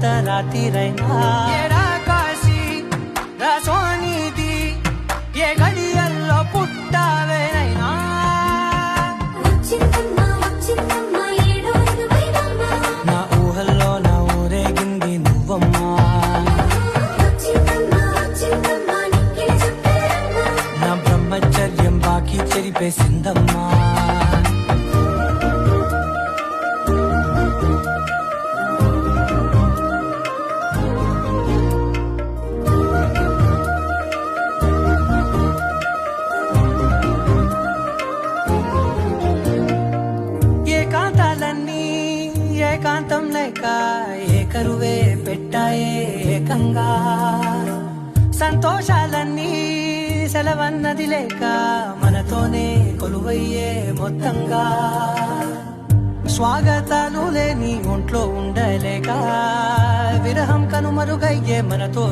అర్ధరాత్రిరైనా ఏడా కాశీ రసోనిది ఏ గడియల్లో పుట్టావేనైనా నా ఊహల్లో నా ఊరేగింది నువ్వమ్మా నా బ్రహ్మచర్యం బాకీ చెరిపేసిందమ్మా ఏకాంతం లేక ఏకరువే పెట్టాయే ఏకంగా సంతోషాలన్నీ సెలవన్నది లేక మనతోనే కొలువయ్యే మొత్తంగా స్వాగతాలు లేని ఒంట్లో ఉండలేక విరహం కనుమరుగయ్యే మనతో